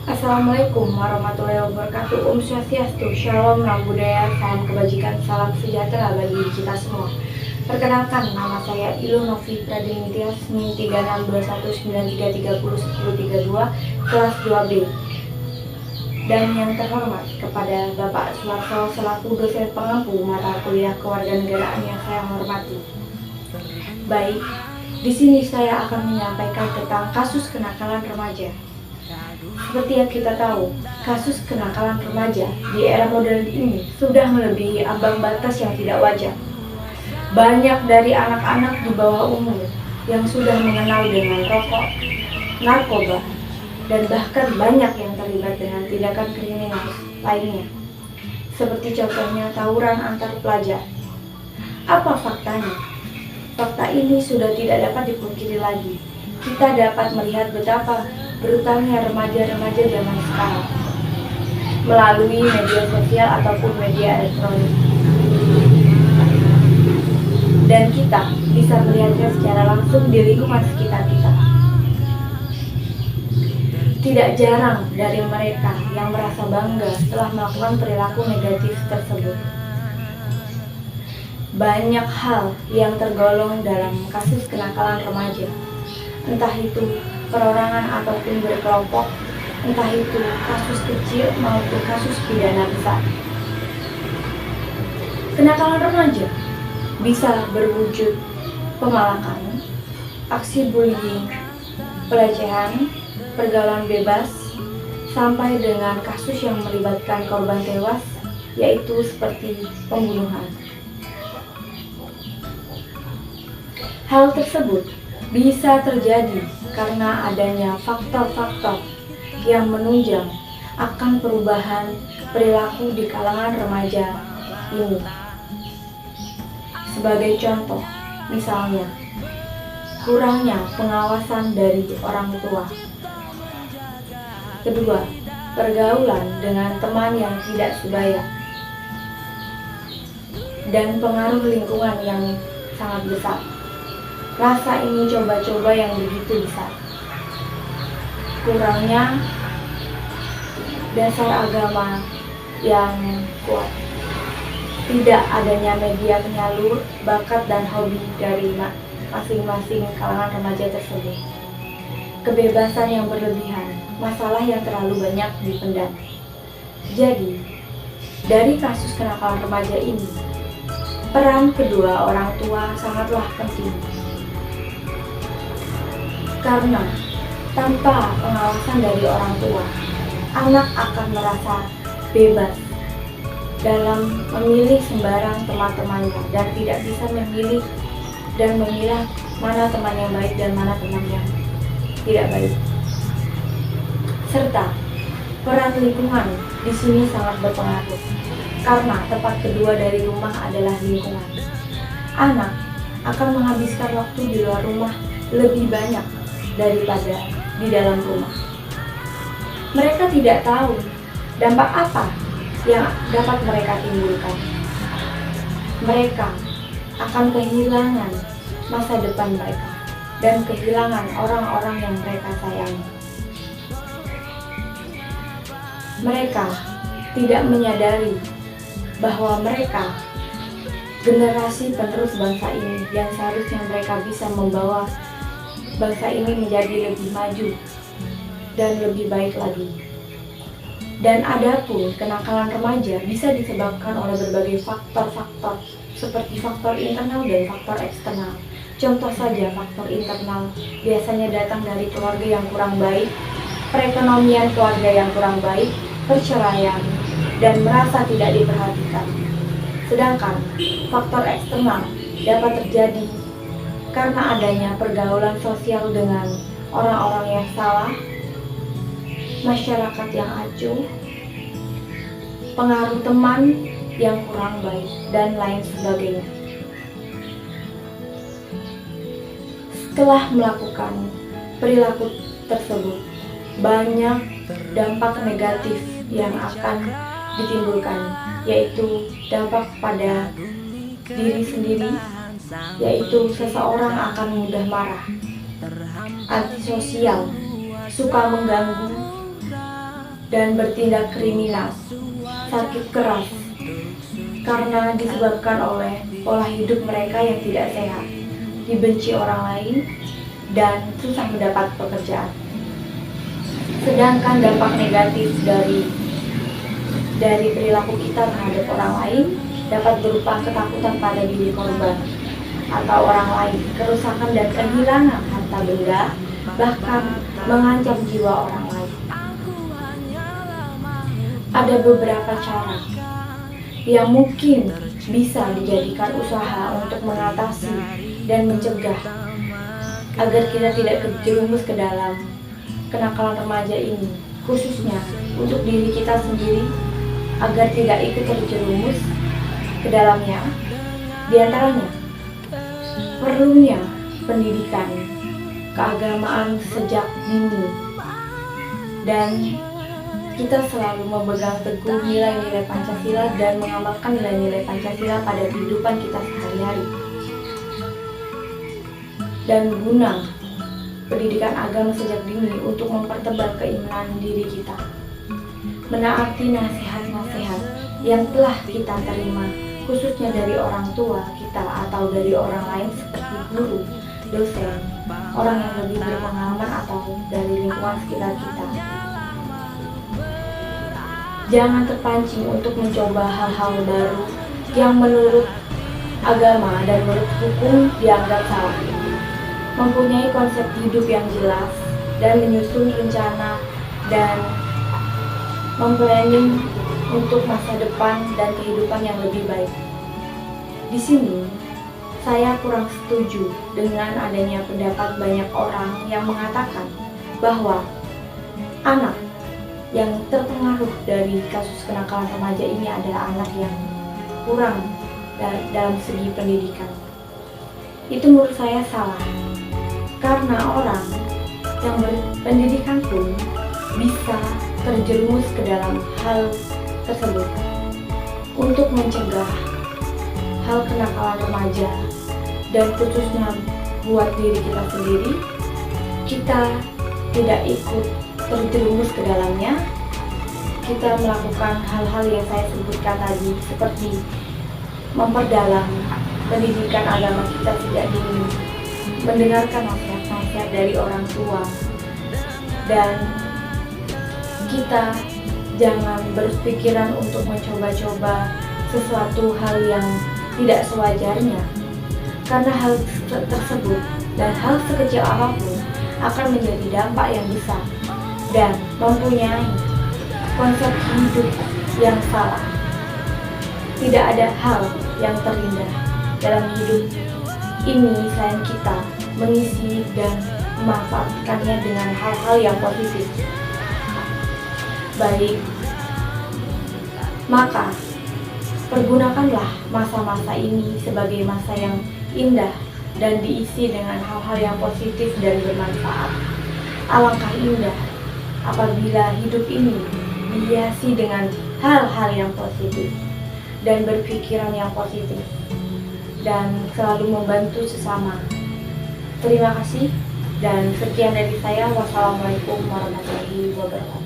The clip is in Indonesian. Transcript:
Assalamualaikum warahmatullahi wabarakatuh. Om Swastiastu, Shalom, Namo Buddhaya, salam kebajikan, salam sejahtera bagi kita semua. Perkenalkan, nama saya Ilu Novi Pradinitya, NIM 362193301032, kelas 2B. Dan yang terhormat kepada Bapak Suwarso selaku dosen pengampu mata kuliah kewarganegaraan yang saya hormati. Baik, di sini saya akan menyampaikan tentang kasus kenakalan remaja. Seperti yang kita tahu, kasus kenakalan remaja di era modern ini sudah melebihi ambang batas yang tidak wajar. Banyak dari anak-anak di bawah umur yang sudah mengenal dengan rokok, narkoba, dan bahkan banyak yang terlibat dengan tindakan kriminal lainnya. Seperti contohnya tawuran antar pelajar. Apa faktanya? Fakta ini sudah tidak dapat dipungkiri lagi. Kita dapat melihat betapa brutalnya remaja-remaja zaman sekarang melalui media sosial ataupun media elektronik. Dan kita bisa melihatnya secara langsung di lingkungan sekitar kita. Tidak jarang dari mereka yang merasa bangga setelah melakukan perilaku negatif tersebut. Banyak hal yang tergolong dalam kasus kenakalan remaja, entah itu perorangan ataupun berkelompok, entah itu kasus kecil maupun kasus pidana besar. Kenakalan remaja bisa berwujud pemalakan, aksi bullying, pelecehan, pergaulan bebas, sampai dengan kasus yang melibatkan korban tewas, yaitu seperti pembunuhan. Hal tersebut bisa terjadi karena adanya faktor-faktor yang menunjang akan perubahan perilaku di kalangan remaja ini. Sebagai contoh, misalnya, kurangnya pengawasan dari orang tua. Kedua, pergaulan dengan teman yang tidak sebaya. Dan pengaruh lingkungan yang sangat besar. Rasa ingin coba-coba yang begitu besar. Kurangnya dasar agama yang kuat. Tidak adanya media penyalur bakat dan hobi dari masing-masing kalangan remaja tersebut. Kebebasan yang berlebihan, masalah yang terlalu banyak dipendam. Jadi, dari kasus kenakalan remaja ini, peran kedua orang tua sangatlah penting. Karena tanpa pengawasan dari orang tua, anak akan merasa bebas dalam memilih sembarang teman-temannya dan tidak bisa memilih dan memilah mana teman yang baik dan mana teman yang tidak baik. Serta peran lingkungan di sini sangat berpengaruh karena tempat kedua dari rumah adalah lingkungan. Anak akan menghabiskan waktu di luar rumah lebih banyak daripada di dalam rumah. Mereka tidak tahu dampak apa yang dapat mereka timbulkan. Mereka akan kehilangan masa depan mereka dan kehilangan orang-orang yang mereka sayangi. Mereka tidak menyadari bahwa mereka generasi penerus bangsa ini yang seharusnya mereka bisa membawa bangsa ini menjadi lebih maju dan lebih baik lagi. Dan adapun kenakalan remaja bisa disebabkan oleh berbagai faktor-faktor seperti faktor internal dan faktor eksternal. Contoh saja faktor internal biasanya datang dari keluarga yang kurang baik, perekonomian keluarga yang kurang baik, perceraian, dan merasa tidak diperhatikan. Sedangkan faktor eksternal dapat terjadi karena adanya pergaulan sosial dengan orang-orang yang salah, masyarakat yang acuh, pengaruh teman yang kurang baik, dan lain sebagainya. Setelah melakukan perilaku tersebut, banyak dampak negatif yang akan ditimbulkan, yaitu dampak pada diri sendiri, yaitu seseorang akan mudah marah, antisosial, suka mengganggu, dan bertindak kriminal, sakit keras, karena disebabkan oleh pola hidup mereka yang tidak sehat, dibenci orang lain, dan susah mendapat pekerjaan. Sedangkan dampak negatif dari perilaku kita terhadap orang lain dapat berupa ketakutan pada diri korban atau orang lain, kerusakan dan kehilangan harta benda, bahkan mengancam jiwa orang lain. Ada beberapa cara yang mungkin bisa dijadikan usaha untuk mengatasi dan mencegah agar kita tidak terjerumus ke dalam kenakalan remaja ini, khususnya untuk diri kita sendiri agar tidak ikut terjerumus ke dalamnya. Di antaranya, perlunya pendidikan keagamaan sejak dini, dan kita selalu memegang teguh nilai-nilai Pancasila dan mengamalkan nilai-nilai Pancasila pada kehidupan kita sehari-hari. Dan guna pendidikan agama sejak dini untuk mempertebal keimanan diri kita, menaati nasihat-nasihat yang telah kita terima, khususnya dari orang tua kita atau dari orang lain seperti guru, dosen, orang yang lebih berpengalaman atau dari lingkungan sekitar kita. Jangan terpancing untuk mencoba hal-hal baru yang menurut agama dan menurut hukum dianggap salah. Mempunyai konsep hidup yang jelas dan menyusun rencana dan memplanning untuk masa depan dan kehidupan yang lebih baik. Di sini, saya kurang setuju dengan adanya pendapat banyak orang yang mengatakan bahwa anak yang terpengaruh dari kasus kenakalan remaja ini adalah anak yang kurang dalam segi pendidikan. Itu menurut saya salah, karena orang yang berpendidikan pun bisa terjerumus ke dalam hal tersebut. Untuk mencegah hal kenakalan remaja dan khususnya buat diri kita sendiri, kita tidak ikut terjerumus ke dalamnya. Kita melakukan hal-hal yang saya sebutkan tadi, seperti memperdalam pendidikan agama kita sejak dini, mendengarkan nasihat-nasihat dari orang tua, dan kita jangan berpikiran untuk mencoba-coba sesuatu hal yang tidak sewajarnya, karena hal tersebut dan hal sekecil apapun akan menjadi dampak yang besar dan mempunyai konsep hidup yang salah. Tidak ada hal yang terindah dalam hidup ini selain kita mengisi dan memanfaatkannya dengan hal-hal yang positif. Baik, maka pergunakanlah masa-masa ini sebagai masa yang indah dan diisi dengan hal-hal yang positif dan bermanfaat. Alangkah indah apabila hidup ini dihiasi dengan hal-hal yang positif dan berpikiran yang positif dan selalu membantu sesama. Terima kasih dan sekian dari saya. Wassalamualaikum warahmatullahi wabarakatuh.